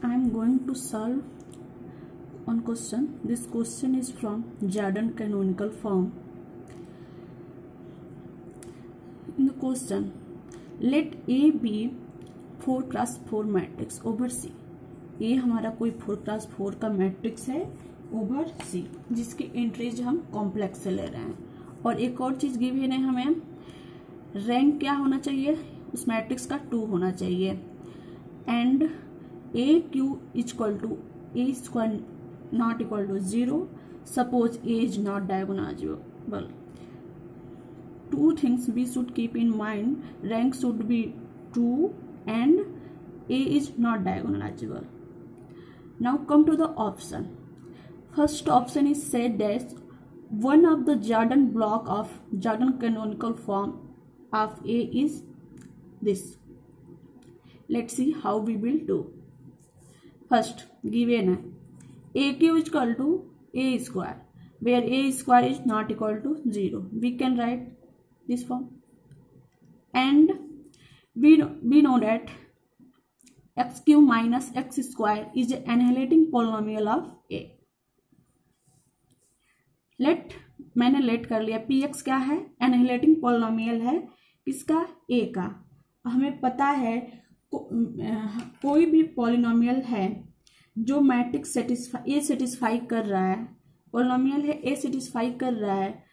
I am going to solve one question. This question is from Jordan canonical form. In the question, let A be 4x4 matrix over C. A हमारा कोई 4x4 का matrix है over C, जिसकी entries हम complex से ले रहे हैं. और एक और चीज गिवन है, हमें रैंक क्या होना चाहिए उस मैट्रिक्स का 2 होना चाहिए. And A Q equal to A square not equal to 0. Suppose A is not diagonalisable. Two things we should keep in mind: rank should be 2 and A is not diagonalizable. Now come to the option. First option is said that one of the Jordan block of Jordan canonical form of A is this. Let's see how we will do. First, given AQ is equal to A square, where A square is not equal to 0. We can write this form, and we know that x cube minus x square is an annihilating polynomial of A. मैंने late कर लिया. px क्या है? एनहिलेटिंग polynomial है किसका? A का. हमें पता है कोई भी पोलिनोमियल है जो मैट्रिक्स A सेटिस्फाई कर रहा है, पोलिनोमियल है A सेटिस्फाई कर रहा है,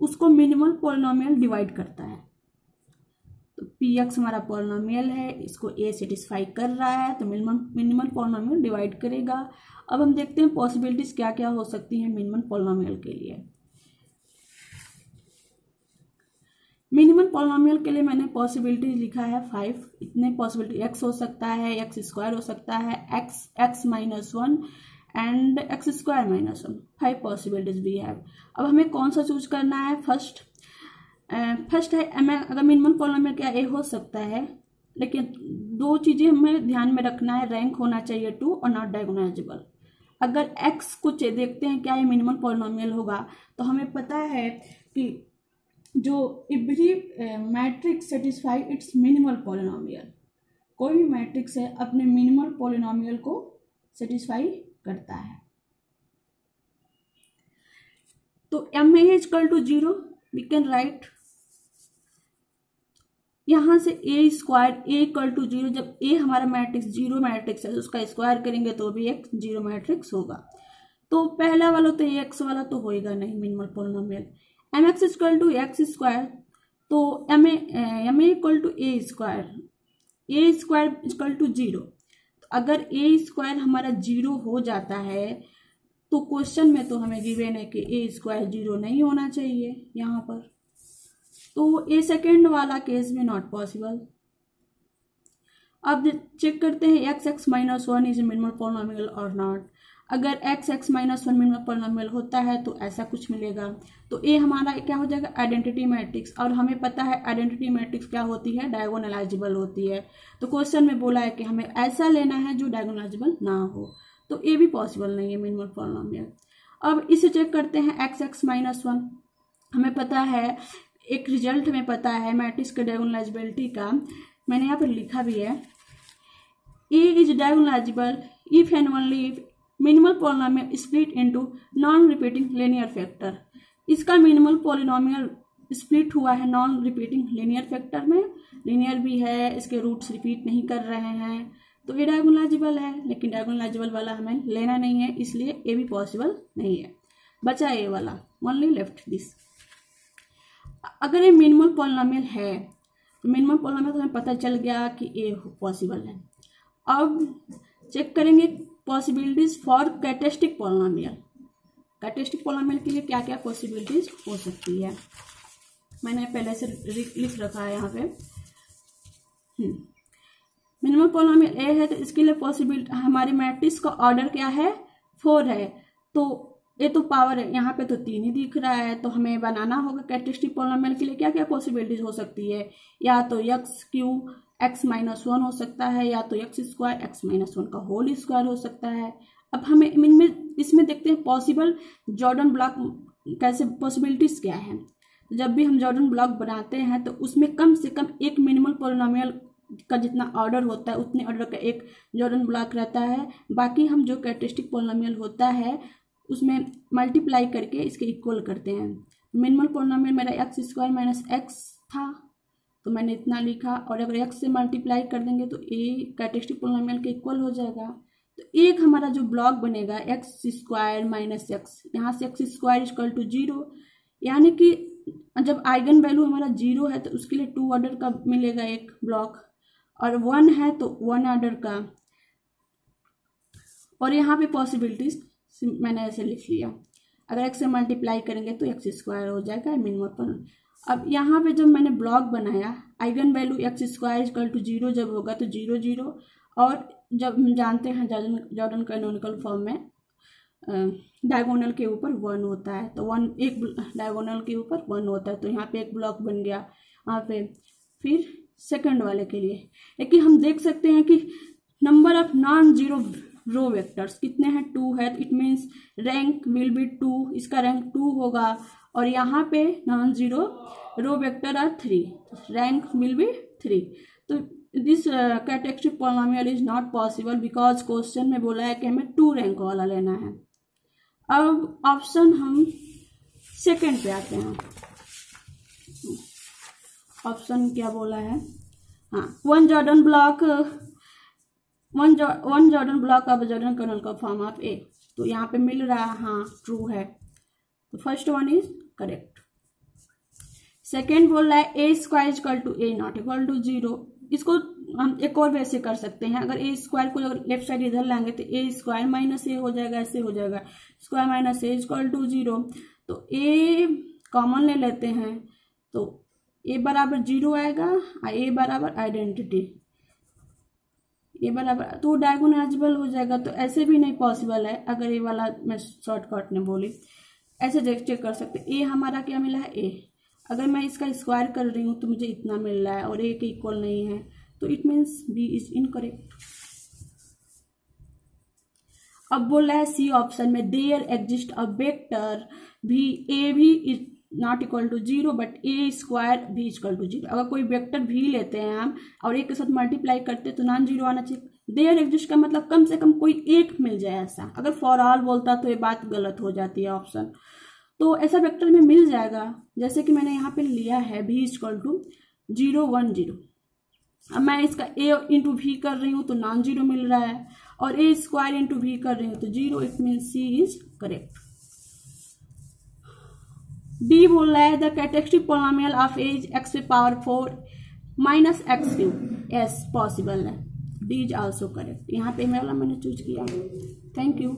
उसको मिनिमल पोलिनोमियल डिवाइड करता है. तो px हमारा पोलिनोमियल है, इसको A सेटिस्फाई कर रहा है, तो मिनिमल पोलिनोमियल डिवाइड करेगा. अब हम देखते हैं पॉसिबिलिटीज क्या क्या हो सकती हैं मिनिमल पोलिनोमियल के लिए. मिनिमल पोलिनोमियल के लिए मैंने पॉसिबिलिटीज लिखा है 5. इतने पॉसिबिलिटी x हो सकता है, x स्क्वायर हो सकता है, x minus 1 and x square minus 1. 5 possibilities भी है. अब हमें कौन सा चूज करना है? फर्स्ट है अगर मिनिमल पोलिनोमियल क्या A हो सकता है, लेकिन 2 चीजें हमें ध्यान में रखना है. रैंक होना चाहिए 2 और नॉट डायगोनालाइजेबल. अगर x को देखते हैं क्या ये मिनिमल पोलिनोमियल होगा, तो हमें पता है कि जो every matrix satisfy it's minimal polynomial. कोई भी मैट्रिक्स है अपने मिनिमल पोलिनोमियल को सेटिस्फाई करता है. तो m a equal to 0 we can write. यहां से a square a equal to 0. जब a हमारा मैट्रिक्स 0 मैट्रिक्स है तो उसका स्क्वायर करेंगे तो भी एक 0 मैट्रिक्स होगा. तो पहला वाला तो x वाला तो होएगा नहीं minimal polynomial. mx equal to x square, तो ma equal to a square equal to 0. अगर a स्क्वायर हमारा 0 हो जाता है तो क्वेश्चन में तो हमें गिवन है कि a स्क्वायर 0 नहीं होना चाहिए यहाँ पर. तो a सेकेंड वाला केस में नॉट पॉसिबल. अब चेक करते हैं x minus 1 is minimal polynomial और नॉट. अगर x माइनस 1 मिनिमल पोलिनोमियल होता है तो ऐसा कुछ मिलेगा. तो a हमारा क्या हो जाएगा? Identity matrix. और हमें पता है आइडेंटिटी मैट्रिक्स क्या होती है? डायगोनलाइजेबल होती है. तो क्वेश्चन में बोला है कि हमें ऐसा लेना है जो डायगोनलाइजेबल ना हो. तो a भी पॉसिबल नहीं है मिनिमल पोलिनोमियल. अब इसे चेक करते हैं x माइनस 1. हमें पता है एक रिजल्ट हमें पता है मैट्रिक्स के डायगोनलाइजेबिलिटी का. मैंने यहाँ पर लिखा भी है, a is diagonalisable if and only if minimal polynomial split into non repeating linear factor. इसका मिनिमल पोलिनोमियल स्प्लिट हुआ है नॉन रिपीटिंग लीनियर फैक्टर में. लीनियर भी है, इसके रूट्स रिपीट नहीं कर रहे हैं, तो ये डायगोनलाइजेबल है. लेकिन डायगोनलाइजेबल वाला हमें लेना नहीं है, इसलिए ये भी पॉसिबल नहीं है. बचा ये वाला, ओनली लेफ्ट दिस. अगर ये मिनिमल पोलिनोमियल है तो मिनिमल पोलिनोमियल तो हमें पता चल गया कि ये पॉसिबल है. अब चेक करेंगे possibilities for characteristic polynomial. Characteristic polynomial के लिए क्या क्या पॉसिबिलिटीज हो सकती है मैंने पहले से लिख रखा है यहाँ पे. मिनिमल पोलिनोमियल ए है तो इसके लिए पॉसिबिलिटी हमारे मैट्रिक्स का ऑर्डर क्या है? 4 है. तो ये तो पावर है, यहाँ पे तो 3 ही दिख रहा है. तो हमें बनाना होगा कैरेक्टरिस्टिक पोलिनोमियल के लिए क्या क्या पॉसिबिलिटीज हो सकती है. या तो x क्यूब x माइनस 1 हो सकता है, या तो x स्क्वायर x माइनस 1 का होल स्क्वायर हो सकता है. अब हमें इसमें देखते हैं पॉसिबल जॉर्डन ब्लॉक कैसे पॉसिबिलिटीज क्या है. जब भी हम जॉर्डन ब्लॉक बनाते हैं तो उसमें कम से कम एक मिनिमल पोलिनोमियल का जितना ऑर्डर होता है उतने ऑर्डर का एक जॉर्डन ब्लॉक रहता है। बाकी हम जो कैरेक्टरिस्टिक पॉलिनोमियल होता है उसमें मल्टीप्लाई करके इसके इक्वल करते हैं। मिनिमल पॉलिनोमियल मेरा एक्स स्क्वायर माइनस एक्स था तो मैंने इतना लिखा, और अगर एक्स से मल्टीप्लाई कर देंगे तो ए कैरेक्टरिस्टिक पॉलिनोमियल के इक्वल हो जाएगा। तो एक हमारा जो ब्लॉक बनेगा एक्स स्क्वायर माइनस एक्स, यहाँ से एक्स स्क्वायर इक्वल टू 0, यानी कि जब आइगन वैल्यू हमारा 0 है तो उसके लिए 2 ऑर्डर का मिलेगा एक ब्लॉक, और 1 है तो 1 ऑर्डर का। और यहाँ पे पॉसिबिलिटीज मैंने ऐसे लिख लिया, अगर एक्स से मल्टीप्लाई करेंगे तो एक्स स्क्वायर हो जाएगा मिनिमम पर। अब यहाँ पे जब मैंने ब्लॉक बनाया eigen value x square equal to 0 जब होगा तो 0 0, और जब हम जानते हैं जॉर्डन कैनोनिकल फॉर्म में डायगोनल के ऊपर 1 होता है, तो 1 एक डायगोनल के ऊपर 1 होता है, तो यहाँ पे एक ब्लॉक बन गया यहाँ पे। फिर सेकंड वाले के लिए लेकिन हम देख सकते हैं कि number of non zero row vectors कितने हैं, 2 है, it means rank will be 2, इसका रैंक 2 होगा। और यहाँ पे non zero row vector are 3, rank will be 3। तो this characteristic polynomial is not possible because question में बोला है कि हमें 2 रैंक वाला लेना है। अब ऑप्शन हम सेकंड पे आते हैं। ऑप्शन क्या बोला है, हाँ, one Jordan block of Jordan canonical form of A, तो यहाँ पे मिल रहा है, हाँ ट्रू है, तो first one is correct. Second बोल रहा है A square equal to A not equal to 0। इसको हम एक और वैसे कर सकते हैं, अगर ए स्क्वायर को अगर लेफ्ट साइड इधर लाएंगे तो ए स्क्वायर माइनस ए हो जाएगा, ऐसे हो जाएगा, square minus a equal to 0। तो ए कॉमन ले लेते हैं तो ए बराबर 0 आएगा, ए बराबर आइडेंटिटी, ए बराबर, तो डायगोनलाइजेबल हो जाएगा। तो ऐसे भी नहीं पॉसिबल है, अगर ये वाला मैं शॉर्टकट ने बोली, ऐसे चेक कर सकते। ए हमारा क्या मिला है, ए, अगर मैं इसका स्क्वायर कर रही हूँ तो मुझे इतना मिल रहा है और ए के इक्वल नहीं है, तो it means b is incorrect. अब बोल रहा है सी ऑप्शन में देयर एग्जिस्ट अ वेक्टर भी ए भी is not equal to 0 but a square भी इक्वल टू 0। अगर कोई वेक्टर भी लेते हैं हम और एक के साथ मल्टीप्लाई करते हैं तो नॉन जीरो आना चाहिए। देयर एग्जिस्ट का मतलब कम से कम कोई एक मिल जाए ऐसा, अगर फॉर ऑल बोलता तो ये बात गलत हो जाती है ऑप्शन। तो ऐसा वेक्टर में मिल जाएगा, जैसे कि मैंने यहाँ पे लिया है भी इक्वल टू 0 1 0। अब मैं इसका ए इंटू भी कर रही हूँ तो नॉन जीरो मिल रहा है, और ए स्क्वायर इंटू भी कर रही हूँ तो 0, it mean c is correct. D बोल रहा है the characteristic polynomial of a is x power 4 minus x cube, is possible है, डी इज ऑल्सो करेक्ट। यहाँ पे मैंने चूज किया। Thank you.